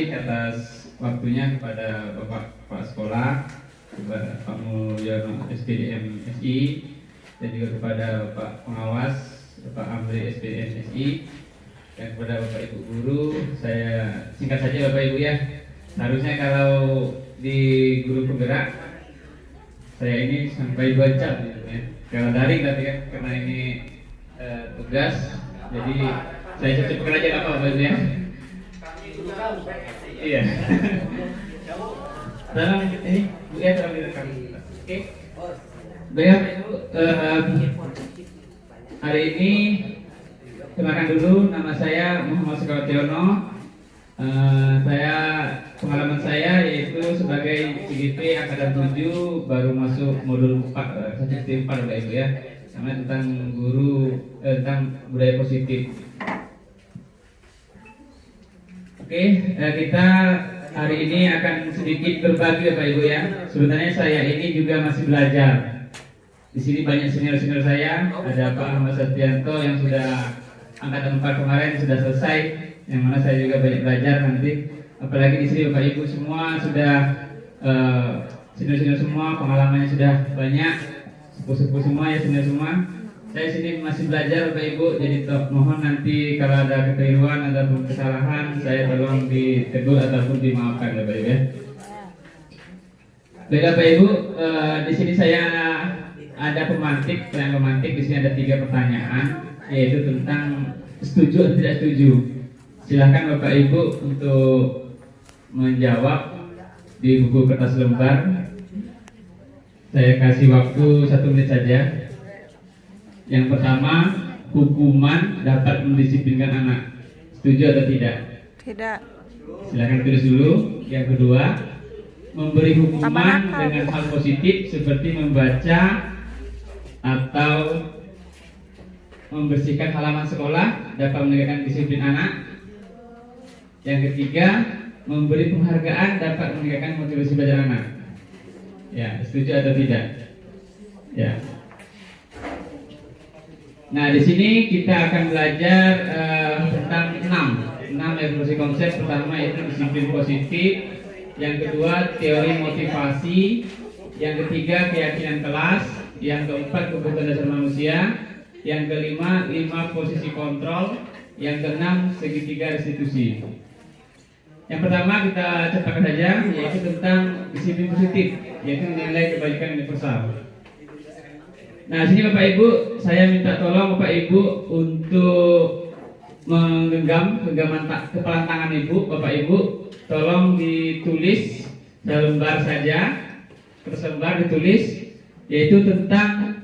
atas waktunya kepada Bapak Kepala Sekolah, kepada Pak Mulyono SPDM SI, dan juga kepada Bapak Pengawas, Bapak Amri SPDM SI, dan kepada Bapak Ibu Guru. Saya singkat saja Bapak Ibu ya. Harusnya kalau di guru penggerak saya ini sampai 2 jam gitu ya. Kalau daring tapi kan karena ini tugas, jadi saya cepatkan aja apa Bapak Ibu ya. Iya. Dalam ini Bu ya dalam direkam. Oke. Baik Ibu, hari ini kenalkan dulu, nama saya Muhammad Sekawationo. Saya pengalaman saya yaitu sebagai CGP Angkatan 7 baru masuk modul 4 ST 4 Bapak Ibu ya. Namanya tentang tentang budaya positif. Oke, kita hari ini akan sedikit berbagi Bapak Ibu ya. Sebenarnya saya ini juga masih belajar. Di sini banyak senior-senior saya, ada Pak Ahmad Setianto yang sudah angkatan 4 kemarin sudah selesai, yang mana saya juga banyak belajar nanti. Apalagi di sini Bapak Ibu semua sudah senior-senior semua, pengalamannya sudah banyak, sepuh-sepuh semua ya, senior semua. Saya sini masih belajar Bapak Ibu, jadi mohon nanti kalau ada kekeliruan ataupun kesalahan saya tolong ditegur ataupun dimaafkan Bapak Ibu ya. Baik Bapak Ibu, di sini saya ada pemantik, di sini ada 3 pertanyaan, yaitu tentang setuju atau tidak setuju. Silahkan Bapak Ibu untuk menjawab di buku kertas lembar. Saya kasih waktu 1 menit saja. Yang pertama, hukuman dapat mendisiplinkan anak. Setuju atau tidak? Tidak. Silakan tulis dulu. Yang kedua, memberi hukuman dengan hal positif seperti membaca atau membersihkan halaman sekolah dapat meningkatkan disiplin anak. Yang ketiga, memberi penghargaan dapat meningkatkan motivasi belajar anak. Ya, setuju atau tidak? Ya. Nah, di sini kita akan belajar tentang 6 evolusi konsep. Pertama yaitu disiplin positif, yang kedua teori motivasi, yang ketiga keyakinan kelas, yang keempat kebutuhan dasar manusia, yang kelima 5 posisi kontrol, yang keenam segitiga restitusi. Yang pertama kita cepatkan saja, yaitu tentang disiplin positif, yaitu nilai kebaikan universal. Nah, sini Bapak Ibu, saya minta tolong Bapak Ibu untuk menggenggam kepalan tangan Ibu. Bapak Ibu, tolong ditulis selembar saja, tersebar ditulis, yaitu tentang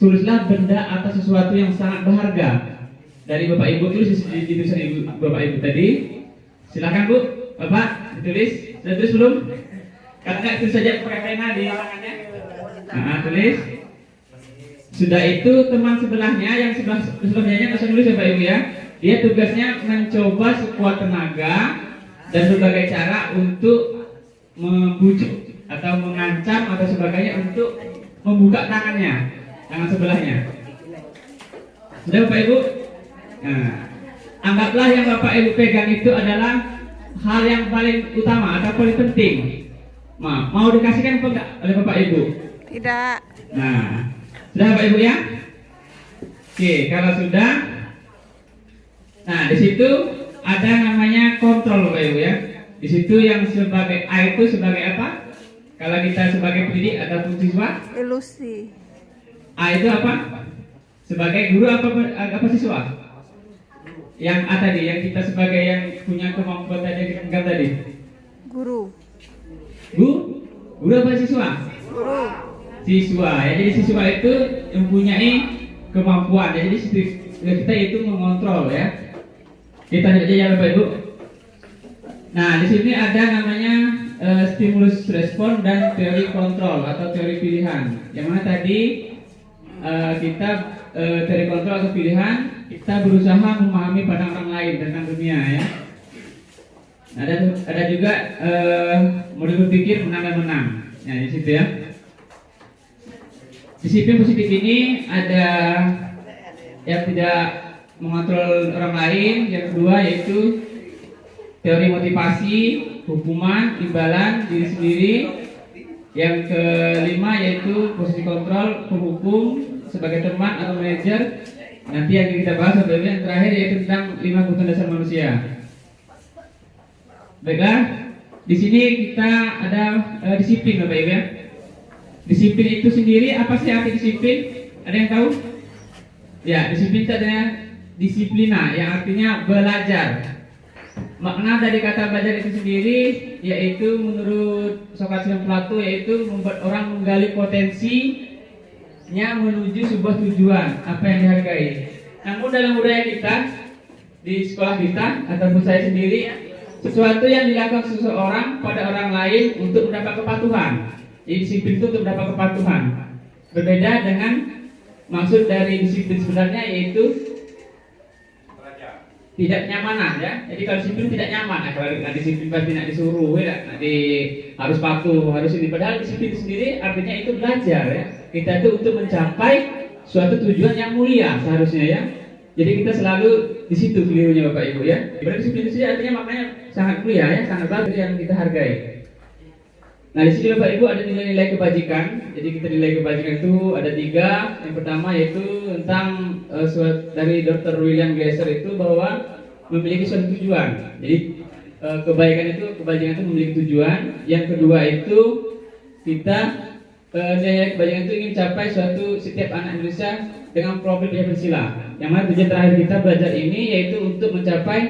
tulislah benda atau sesuatu yang sangat berharga. Dari Bapak Ibu tulis di tulisan Ibu, Bapak Ibu tadi. Silakan Bu, Bapak ditulis. Sudah tulis belum? Karena itu saja pakai pena di tangannya. Nah, tulis. Sudah itu teman sebelahnya yang sebelahnya nggak usah nulis ya Pak Ibu ya. Dia tugasnya mencoba sekuat tenaga dan berbagai cara untuk membujuk atau mengancam atau sebagainya untuk membuka tangan sebelahnya. Sudah Bapak Ibu? Nah, anggaplah yang Bapak Ibu pegang itu adalah hal yang paling utama atau paling penting. Mau dikasihkan apa enggak oleh Bapak Ibu? Tidak. Nah, sudah Bapak Ibu ya? Oke, kalau sudah, nah di situ ada namanya kontrol Bapak Ibu ya. Di situ yang sebagai A itu sebagai apa? Kalau kita sebagai pendidik ataupun siswa? Ilusi. A itu apa? Sebagai guru apa siswa? Yang A tadi, yang kita sebagai yang punya kemampuan tadi yang kita tadi? Guru. Guru apa siswa? Guru. Siswa ya, jadi siswa itu mempunyai kemampuan ya, jadi kita itu mengontrol ya. Kita lihat aja ya Bapak Ibu. Nah, di sini ada namanya stimulus respon dan teori kontrol atau teori pilihan. Yang mana tadi kita teori kontrol atau pilihan, kita berusaha memahami pandang orang lain tentang dunia ya. Nah, ada juga model berpikir menang dan menang. Nah, di situ ya. Disiplin positif ini ada yang tidak mengontrol orang lain, yang kedua yaitu teori motivasi, hukuman, imbalan, diri sendiri. Yang kelima yaitu posisi kontrol, penghukum sebagai teman atau manajer. Nanti yang kita bahas Bapak Ibu yang terakhir yaitu tentang 5 kebutuhan dasar manusia. Baiklah, di sini kita ada disiplin Bapak Ibu ya. Disiplin itu sendiri apa sih arti disiplin? Ada yang tahu? Ya, disiplin itu adalah disiplina yang artinya belajar. Makna dari kata belajar itu sendiri yaitu menurut Sokrates dan Plato yaitu membuat orang menggali potensinya menuju sebuah tujuan apa yang dihargai. Namun dalam budaya kita di sekolah kita ataupun saya sendiri, sesuatu yang dilakukan seseorang pada orang lain untuk mendapat kepatuhan. Jadi disiplin itu untuk mendapat kepatuhan. Berbeda dengan maksud dari disiplin sebenarnya yaitu tidak nyamanan ya. Jadi kalau disiplin tidak nyaman. Nah, kalau disiplin pasti nak disuruh ya, harus patuh, harus ini. Padahal disiplin itu sendiri artinya itu belajar ya. Kita itu untuk mencapai suatu tujuan yang mulia seharusnya ya. Jadi kita selalu di situ kelirunya Bapak Ibu ya. Berarti disiplin itu artinya maknanya sangat mulia ya, sangat bagus yang kita hargai. Nah di sini Bapak Ibu ada nilai-nilai kebajikan. Jadi kita nilai kebajikan itu ada 3. Yang pertama yaitu tentang dari Dr. William Glasser itu bahwa memiliki suatu tujuan. Jadi kebajikan itu memiliki tujuan. Yang kedua itu kita nilai kebajikan itu ingin capai suatu setiap anak Indonesia dengan profil pelajar Pancasila. Yang mana tujuan terakhir kita belajar ini yaitu untuk mencapai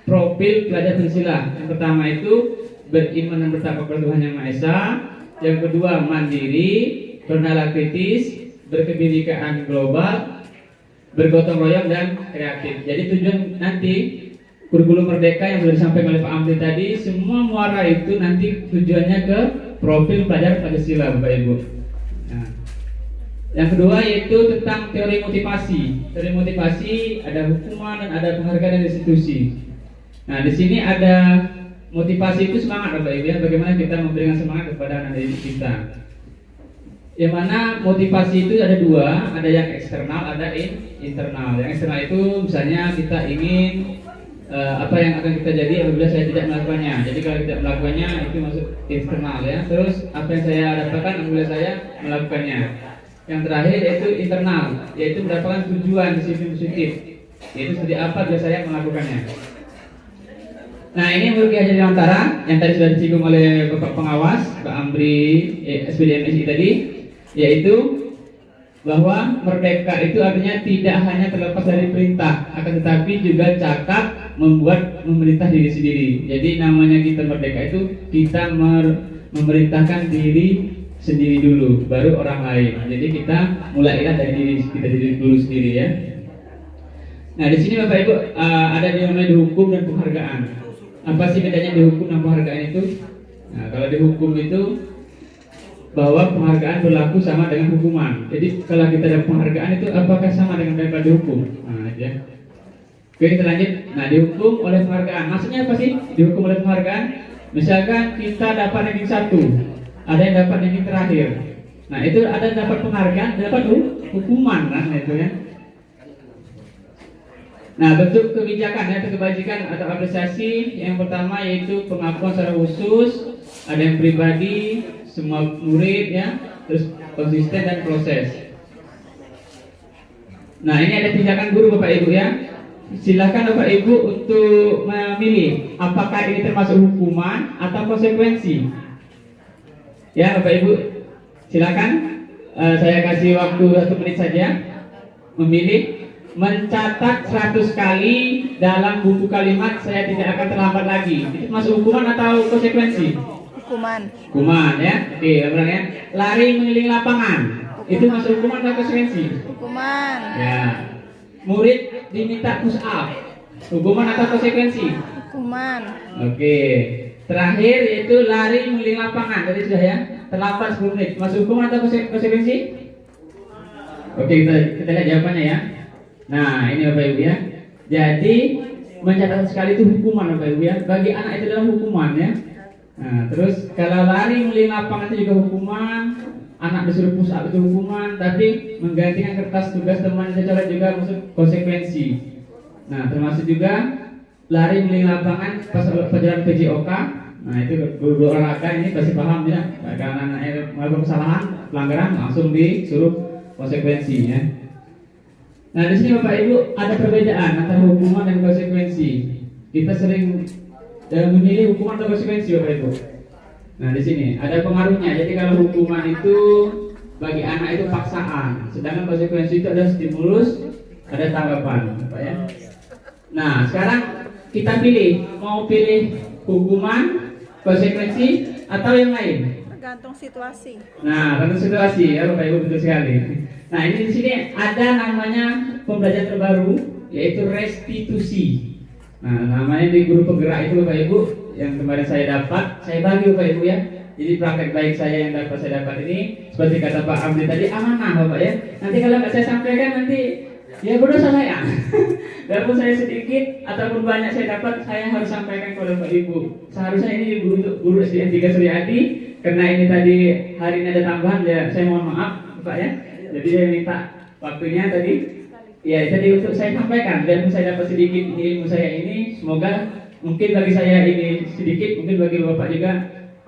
profil pelajar Pancasila. Yang pertama itu beriman dan bertakwa kepada Tuhan Yang Maha Esa. Yang kedua mandiri, bernalar kritis, berkebinekaan global, bergotong royong dan kreatif. Jadi tujuan nanti kurikulum merdeka yang sudah disampaikan oleh Pak Amri tadi, semua muara itu nanti tujuannya ke profil pelajar Pancasila Bapak Ibu. Nah, yang kedua yaitu tentang teori motivasi. Teori motivasi ada hukuman dan ada penghargaan dari institusi. Nah di sini ada motivasi itu semangat Bapak Ibu ya, bagaimana kita memberikan semangat kepada anak didik kita. Yang mana motivasi itu ada 2, ada yang eksternal, ada internal. Yang eksternal itu misalnya kita ingin apa yang akan kita jadi apabila saya tidak melakukannya. Jadi kalau tidak melakukannya itu masuk eksternal ya. Terus apa yang saya dapatkan apabila saya melakukannya. Yang terakhir yaitu internal, yaitu mendapatkan tujuan disiplin positif. Yaitu seperti apa bila saya melakukannya. Nah ini menurut Ki Hajar Dewantara yang tadi sudah disinggung oleh Bapak Pengawas Pak Amri SPD MSI tadi, yaitu bahwa merdeka itu artinya tidak hanya terlepas dari perintah, akan tetapi juga cakap membuat memerintah diri sendiri. Jadi namanya kita merdeka itu kita memerintahkan diri sendiri dulu, baru orang lain. Jadi kita mulailah dari diri kita dulu sendiri ya. Nah di sini Bapak Ibu ada yang namanya dihukum dan penghargaan. Apa sih bedanya dihukum dan penghargaan itu? Nah kalau dihukum itu bahwa penghargaan berlaku sama dengan hukuman. Jadi kalau kita ada penghargaan itu apakah sama dengan daripada dihukum? Nah ya. Oke kita lanjut. Nah dihukum oleh penghargaan. Maksudnya apa sih dihukum oleh penghargaan? Misalkan kita dapat ranking 1, ada yang dapat ranking terakhir. Nah itu ada dapat penghargaan, dapat hukuman kan itu ya. Nah bentuk kebijakan atau kebajikan atau apresiasi yang pertama yaitu pengakuan secara khusus, ada yang pribadi, semua murid ya, terus konsisten dan proses. Nah ini ada tindakan guru Bapak Ibu ya. Silakan Bapak Ibu untuk memilih apakah ini termasuk hukuman atau konsekuensi. Ya Bapak Ibu, silakan. Saya kasih waktu 1 menit saja memilih. Mencatat 100 kali dalam buku kalimat saya tidak akan terlambat lagi. Itu masuk hukuman atau konsekuensi? Hukuman. Hukuman ya. Oke, ya. Lari mengelilingi lapangan. Itu masuk hukuman atau konsekuensi? Hukuman. Ya. Murid diminta push up. Hukuman atau konsekuensi? Hukuman. Oke. Terakhir yaitu lari mengelilingi lapangan. Tadi sudah ya. Terlambat 10 menit. Masuk hukuman atau konsekuensi? Oke, kita lihat jawabannya ya. Nah ini Bapak Ibu ya. Jadi mencatat sekali itu hukuman Bapak Ibu ya. Bagi anak itu adalah hukuman ya. Nah terus kalau lari mengelilingi lapangan itu juga hukuman. Anak disuruh push up itu hukuman. Tapi menggantikan kertas tugas teman secara juga masuk konsekuensi. Nah termasuk juga lari keliling lapangan pas pelajaran PJOK. Nah itu guru olahraga ini pasti paham ya, karena anak melakukan kesalahan pelanggaran langsung disuruh konsekuensi ya. Nah di sini Bapak Ibu ada perbedaan antara hukuman dan konsekuensi. Kita sering memilih hukuman atau konsekuensi Bapak Ibu. Nah di sini ada pengaruhnya. Jadi kalau hukuman itu bagi anak itu paksaan, sedangkan konsekuensi itu ada stimulus, ada tanggapan, Pak ya. Nah sekarang kita pilih, mau pilih hukuman, konsekuensi atau yang lain? Tergantung situasi. Nah, tergantung situasi ya Bapak Ibu, betul sekali. Nah ini di sini ada namanya pembelajaran terbaru yaitu restitusi. Nah namanya di guru penggerak itu Bapak Ibu yang kemarin saya dapat, saya bagi Bapak Ibu ya. Jadi praktek baik saya yang saya dapat ini seperti kata Pak Amri tadi amanah Bapak ya. Nanti kalau nggak saya sampaikan nanti ya berdosa saya. Walaupun saya sedikit ataupun banyak saya dapat, saya harus sampaikan kepada Bapak Ibu. Seharusnya ini guru SDN 3 Suryadi, karena ini tadi hari ini ada tambahan ya, saya mohon maaf Bapak ya. Jadi saya minta waktunya tadi. Ya jadi untuk saya sampaikan, walaupun saya dapat sedikit ilmu saya ini, semoga mungkin bagi saya ini sedikit, mungkin bagi Bapak juga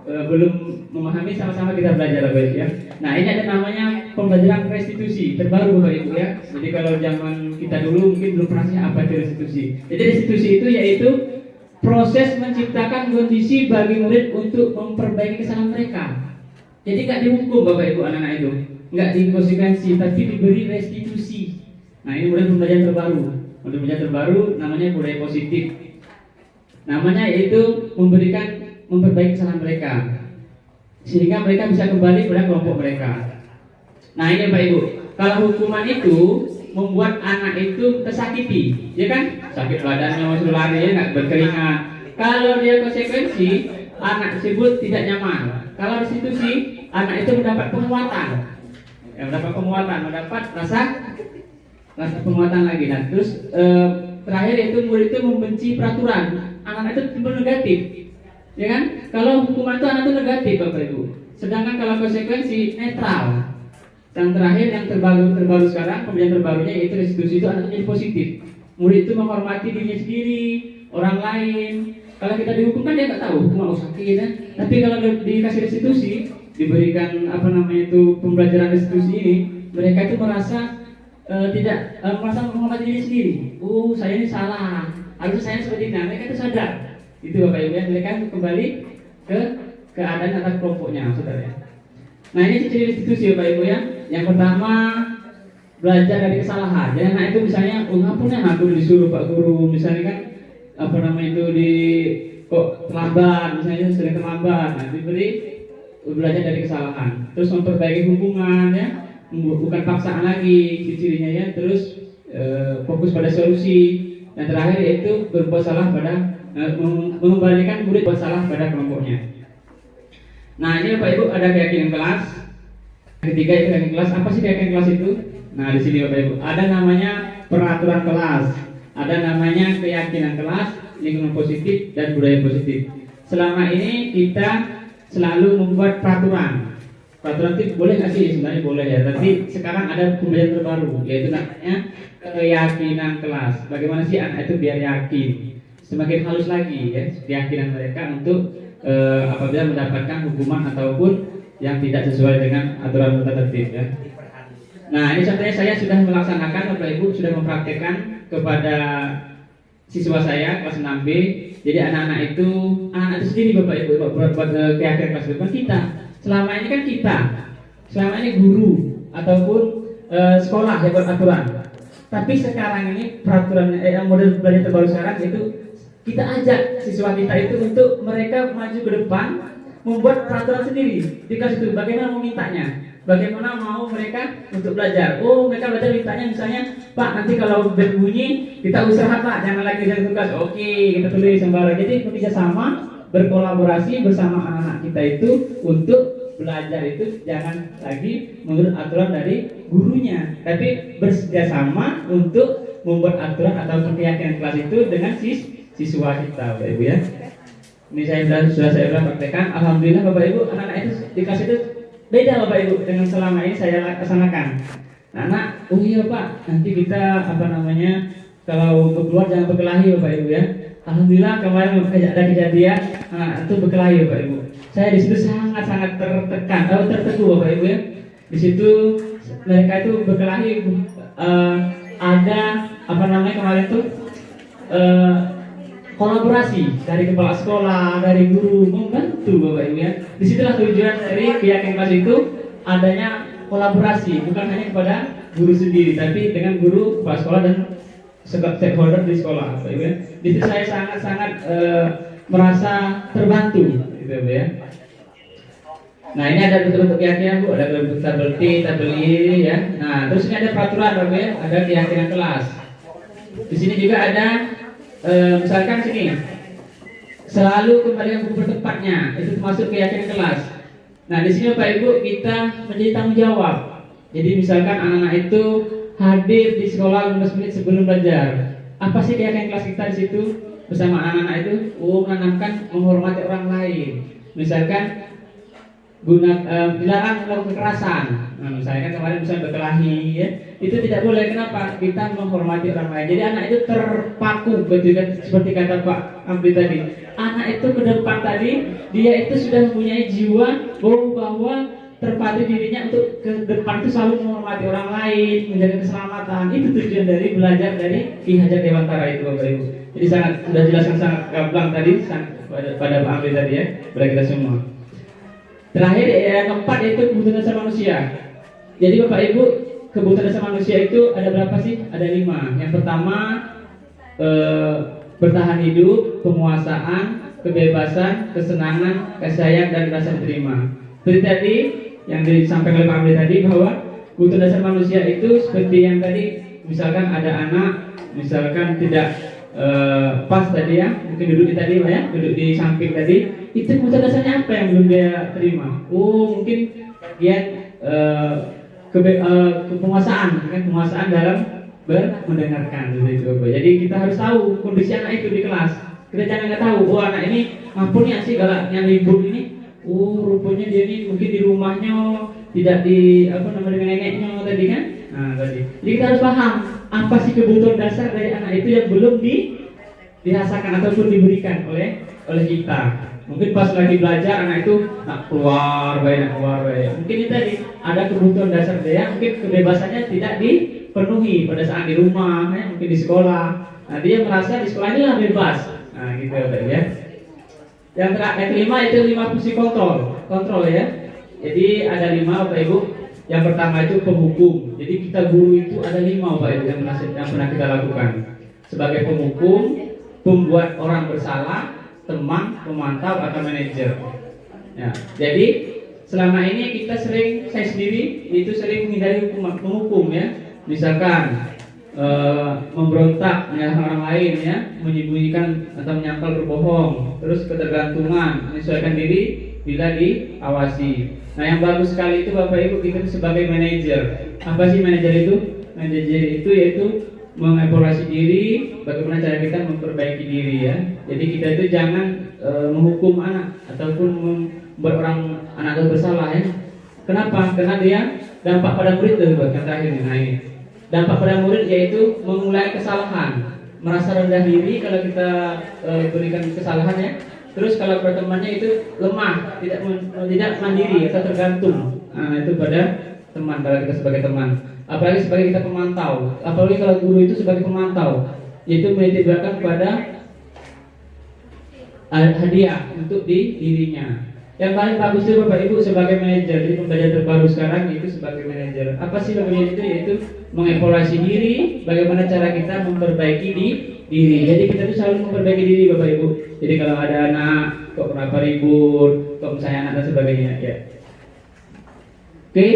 belum memahami, sama-sama kita belajar Bapak ya. Nah ini ada namanya pembelajaran restitusi terbaru Bapak Ibu ya. Jadi kalau zaman kita dulu mungkin belum pernah apa itu restitusi. Jadi restitusi itu yaitu proses menciptakan kondisi bagi murid untuk memperbaiki kesalahan mereka. Jadi nggak dihukum Bapak Ibu anak-anak itu, nggak dikonsekuensi, tapi diberi restitusi. Nah ini mulai pembelajaran terbaru. Pembelajaran terbaru namanya budaya positif. Namanya yaitu memperbaiki kesalahan mereka sehingga mereka bisa kembali pada kelompok mereka. Nah ini Bapak Ibu, kalau hukuman itu membuat anak itu tersakiti, ya kan? Sakit badannya, masuk lari, ya nggak berkeringat. Kalau dia konsekuensi, anak tersebut tidak nyaman. Kalau restitusi, anak itu mendapat penguatan, mendapat rasa penguatan lagi. Nah terus terakhir itu murid itu membenci peraturan. Anak itu timbul negatif, ya kan? Kalau hukuman itu anak itu negatif Bapak Ibu. Sedangkan kalau konsekuensi netral. Yang terakhir yang terbaru sekarang, pembelajaran terbarunya yaitu restitusi itu anak jadi positif. Murid itu menghormati dirinya sendiri, orang lain. Kalau kita dihukum kan dia nggak tahu hukuman sakit ya. Tapi kalau dikasih restitusi, diberikan pembelajaran restitusi ini, mereka itu merasa merasa menghormati diri sendiri. Oh saya ini salah, harusnya saya seperti ini. Mereka itu sadar. Itu Bapak Ibu ya, mereka kembali ke keadaan atas kelompoknya, saudara. Nah ini ciri restitusi Bapak Ibu ya. Yang pertama, belajar dari kesalahan. Jadi anak itu misalnya, ngapain aku disuruh Pak Guru, misalnya kan kok terlambat, misalnya sering terlambat. Nah diberi belajar dari kesalahan. Terus memperbaiki hubungan ya, bukan paksaan lagi ciri-cirinya ya. Terus fokus pada solusi. Dan terakhir yaitu berbuat salah pada mengembalikan murid buat salah pada kelompoknya. Nah ini Bapak Ibu ada keyakinan kelas. Ketiga itu keyakinan kelas. Apa sih keyakinan kelas itu? Nah di sini Bapak Ibu ada namanya peraturan kelas, ada namanya keyakinan kelas, lingkungan positif dan budaya positif. Selama ini kita selalu membuat peraturan. Peraturan itu boleh nggak sih? Sebenarnya boleh ya. Tapi sekarang ada pembelajaran terbaru yaitu namanya keyakinan kelas. Bagaimana sih anak itu biar yakin? Semakin halus lagi ya keyakinan mereka untuk apabila mendapatkan hukuman ataupun yang tidak sesuai dengan aturan tata tertib ya. Nah ini contohnya saya sudah melaksanakan, Bapak Ibu sudah mempraktekkan kepada siswa saya kelas 6B. Jadi anak-anak itu sendiri Bapak Ibu buat keyakinan kelas depan kita. Selama ini kan selama ini guru ataupun sekolah yang buat aturan. Tapi sekarang ini peraturan model belajar terbaru sekarang itu kita ajak siswa kita itu untuk mereka maju ke depan membuat peraturan sendiri di kelas itu. Bagaimana mau mintanya? Bagaimana mau mereka untuk belajar? Oh, mereka belajar mintanya misalnya, Pak nanti kalau berbunyi kita usaha Pak, jangan lagi jadi tugas. Oke, kita tulis sembarang. Jadi bekerja sama, berkolaborasi bersama anak-anak kita itu untuk belajar itu jangan lagi menurut aturan dari gurunya, tapi bekerja sama untuk membuat aturan atau keyakinan kelas itu dengan siswa kita, Bapak Ibu ya. Ini sudah saya praktekkan. Alhamdulillah Bapak Ibu, anak-anak itu di kelas itu beda Bapak Ibu dengan selama ini saya laksanakan. Anak, oh iya Pak, nanti kita kalau keluar jangan berkelahi Bapak Ibu ya. Alhamdulillah kemarin ada kejadian itu berkelahi Bapak Ibu. Saya di situ sangat tertekan atau tertegun Bapak Ibu ya. Di situ mereka itu berkelahi, ada apa namanya kemarin tuh kolaborasi dari kepala sekolah, dari guru membantu Bapak Ibu ya. Disitulah tujuan dari keyakinan kelas itu adanya kolaborasi, bukan hanya kepada guru sendiri, tapi dengan guru, kepala sekolah dan stakeholder di sekolah Bapak Ibu ya. Di situ saya sangat merasa terbantu gitu Bapak ya. Nah ini ada bentuk-bentuk keyakinan Bu, ada bentuk tabel T, tabel I ya. Nah terus ini ada peraturan Bapak ya, ada keyakinan kelas. Di sini juga ada misalkan sini selalu kembali ke buku bertempatnya, itu termasuk keyakinan kelas. Nah di sini Bapak Ibu kita menjadi tanggung jawab. Jadi misalkan anak-anak itu hadir di sekolah 15 menit sebelum belajar. Apa sih keyakinan kelas kita di situ bersama anak-anak itu? Menanamkan menghormati orang lain. Misalkan dilarang melakukan kekerasan. Nah, misalnya kan kemarin misalnya berkelahi ya, itu tidak boleh. Kenapa? Kita menghormati orang lain. Jadi anak itu terpaku, betul kan? Seperti kata Pak Amri tadi. Anak itu ke depan tadi, dia itu sudah mempunyai jiwa bahwa terpacu dirinya untuk ke depan itu selalu menghormati orang lain, menjaga keselamatan. Itu tujuan dari belajar dari Ki Hajar Dewantara itu Bapak Ibu. Jadi sudah jelaskan sangat gamblang tadi pada Pak Amri tadi ya, pada kita semua. Terakhir yang keempat yaitu kebutuhan dasar manusia. Jadi Bapak Ibu, kebutuhan dasar manusia itu ada berapa sih? Ada 5. Yang pertama bertahan hidup, penguasaan, kebebasan, kesenangan, kasih sayang dan rasa diterima. Seperti tadi yang disampaikan oleh Pak Amri tadi bahwa kebutuhan dasar manusia itu seperti yang tadi, misalkan ada anak, misalkan tidak pas tadi ya, mungkin duduk di tadi ya, duduk di samping tadi, itu kebutuhan dasarnya apa yang belum dia terima? Mungkin dia penguasaan, kan penguasaan dalam mendengarkan gitu. Jadi kita harus tahu kondisi anak itu di kelas. Kita jangan nggak tahu, anak ini ngapunnya sih galaknya libur ini. Rupanya dia ini mungkin di rumahnya tidak di dengan neneknya tadi kan. Nah tadi. Jadi kita harus paham apa sih kebutuhan dasar dari anak itu yang belum dirasakan ataupun diberikan oleh kita. Mungkin pas lagi belajar anak itu keluar banyak. Mungkin itu tadi ada kebutuhan dasar dia, mungkin kebebasannya tidak dipenuhi pada saat di rumah, ya, mungkin di sekolah. Nah dia merasa di sekolah ini lah bebas. Nah gitu ya. Yang kelima itu 5 fungsi kontrol ya. Jadi ada 5 Bapak Ibu. Yang pertama itu penghukum. Jadi kita guru itu ada 5 Bapak Ibu yang pernah kita lakukan. Sebagai penghukum, pembuat orang bersalah, teman, pemantau atau manajer. Ya, jadi selama ini kita saya sendiri itu sering menghindari penghukum ya. Misalkan memberontak menyalahkan orang lain ya, menyembunyikan atau menyangkal berbohong, terus ketergantungan, menyesuaikan diri bila diawasi. Nah yang bagus sekali itu Bapak Ibu kita sebagai manajer. Apa sih manajer itu? Manajer itu yaitu mengevaluasi diri, bagaimana cara kita memperbaiki diri ya. Jadi kita itu jangan menghukum anak ataupun membuat anak itu bersalah ya. Kenapa? Karena dia dampak pada murid itu yang terakhir nih. Nah ini dampak pada murid yaitu mengulangi kesalahan, merasa rendah diri kalau kita berikan kesalahan ya. Terus kalau temannya itu lemah, tidak mandiri atau tergantung. Nah itu pada teman, kalau kita sebagai teman. Apalagi sebagai kita pemantau, apalagi kalau guru itu sebagai pemantau, yaitu menitipkan pada hadiah untuk dirinya. Yang paling bagus itu Bapak Ibu sebagai manajer, jadi pembelajaran terbaru sekarang itu sebagai manajer. Apa sih bagian itu? Yaitu mengevaluasi diri, bagaimana cara kita memperbaiki diri. Jadi kita itu selalu memperbaiki diri Bapak Ibu. Jadi kalau ada anak kok kenapa ribut, kok misalnya anak dan sebagainya ya. Oke.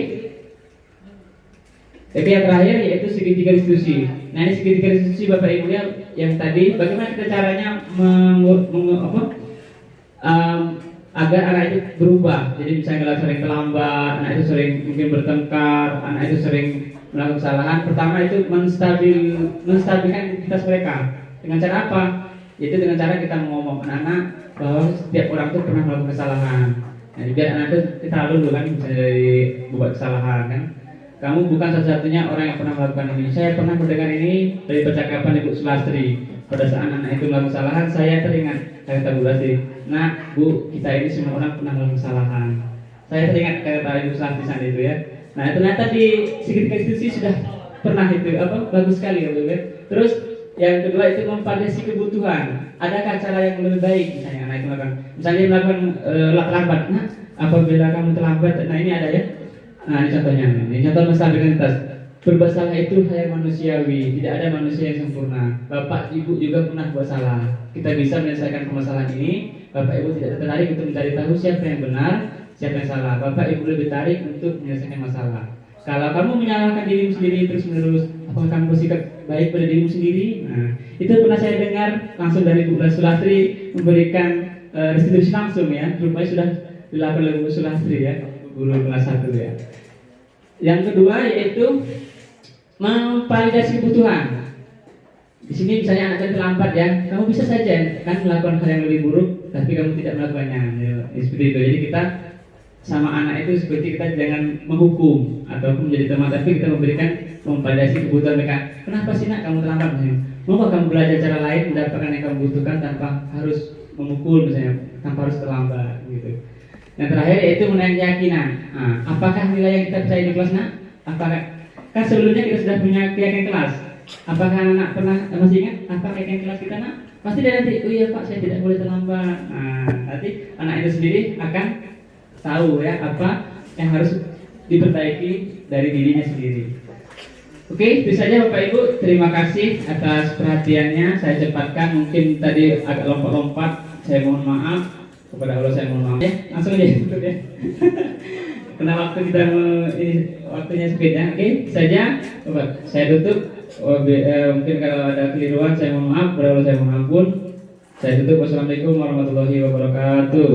Tapi yang terakhir yaitu segitiga diskusi. Nah ini segitiga diskusi Bapak Ibu yang tadi, bagaimana kita caranya agar anak itu berubah. Jadi misalnya kalau sering terlambat, anak itu sering mungkin bertengkar, anak itu sering melakukan kesalahan. Pertama itu menstabilkan identitas mereka. Dengan cara apa? Yaitu dengan cara kita ngomong anak-anak bahwa setiap orang itu pernah melakukan kesalahan. Nah biar anak itu kita lalu dulu kan bisa dari buat kesalahan kan. kamu bukan satu-satunya orang yang pernah melakukan ini. Saya pernah mendengar ini dari percakapan Ibu Sulastri. Pada saat anak itu melakukan kesalahan, saya teringat kata Bu Sulastri, "Nak, Bu, kita ini semua orang pernah melakukan kesalahan." Saya teringat kata Ibu Sulastri saat itu ya. Nah, ternyata di sekitar institusi sudah pernah itu bagus sekali ya, Bu ya. Terus yang kedua itu memvalidasi kebutuhan. Adakah cara yang lebih baik misalnya anak itu melakukan, misalnya dia melakukan lambat. Nah, apabila kamu terlambat, nah ini ada ya. Nah, ini contohnya. Ini contoh stabilitas. Berbuat salah itu hal yang manusiawi, tidak ada manusia yang sempurna. Bapak Ibu juga pernah buat salah. Kita bisa menyelesaikan permasalahan ini. Bapak Ibu tidak tertarik untuk mencari tahu siapa yang benar, siapa yang salah. Bapak Ibu lebih tertarik untuk menyelesaikan masalah. Kalau kamu menyalahkan dirimu sendiri terus-menerus, apakah kamu bersikap baik pada dirimu sendiri? Nah, itu pernah saya dengar langsung dari Bu Sulastri memberikan restitusi langsung ya. Rupanya sudah dilakukan oleh Bu Sulastri ya, guru kelas 1 ya. Yang kedua yaitu memvalidasi kebutuhan. Di sini misalnya anak terlambat ya, kamu bisa saja kan melakukan hal yang lebih buruk, tapi kamu tidak melakukannya. Ya, seperti itu. Jadi kita sama anak itu seperti kita jangan menghukum ataupun menjadi teman, tapi kita memberikan memvalidasi kebutuhan mereka. Kenapa sih nak kamu terlambat misalnya? Mau kamu belajar cara lain mendapatkan yang kamu butuhkan tanpa harus memukul misalnya, tanpa harus terlambat gitu. Yang terakhir yaitu mengenai keyakinan. Nah, apakah nilai yang kita percaya di kelas nak? Apakah kan sebelumnya kita sudah punya keyakinan kelas? Apakah anak pernah masih ingat apa keyakinan kelas kita nak? Pasti dia nanti, oh iya Pak, saya tidak boleh terlambat. Nah, nanti anak itu sendiri akan tahu ya apa yang harus diperbaiki dari dirinya sendiri. Oke, itu saja Bapak Ibu. Terima kasih atas perhatiannya. Saya cepatkan, mungkin tadi agak lompat-lompat. Saya mohon maaf. Kepada Allah saya mohon maaf ya. Langsung aja tutup ya. Karena waktu kita ini waktunya sempit ya. Oke, saja Bapak. Saya tutup. Mungkin kalau ada keliruan saya mohon maaf. Kepada Allah saya mohon ampun. Saya tutup. Wassalamualaikum warahmatullahi wabarakatuh.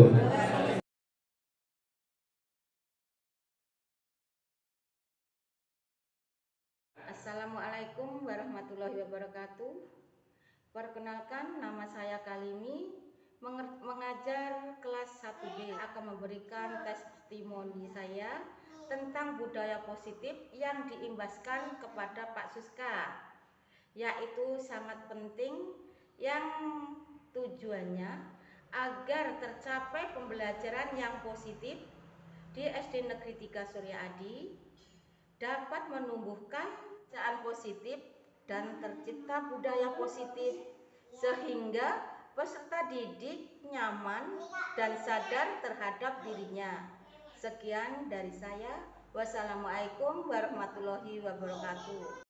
Assalamualaikum warahmatullahi wabarakatuh. Perkenalkan, nama saya Kalimi, mengajar kelas 1B. Akan memberikan testimoni saya tentang budaya positif yang diimbaskan kepada Pak Suska, yaitu sangat penting, yang tujuannya agar tercapai pembelajaran yang positif di SD Negeri 3 Surya Adi, dapat menumbuhkan bacaan positif dan tercipta budaya positif sehingga peserta didik nyaman dan sadar terhadap dirinya. Sekian dari saya. Wassalamualaikum warahmatullahi wabarakatuh.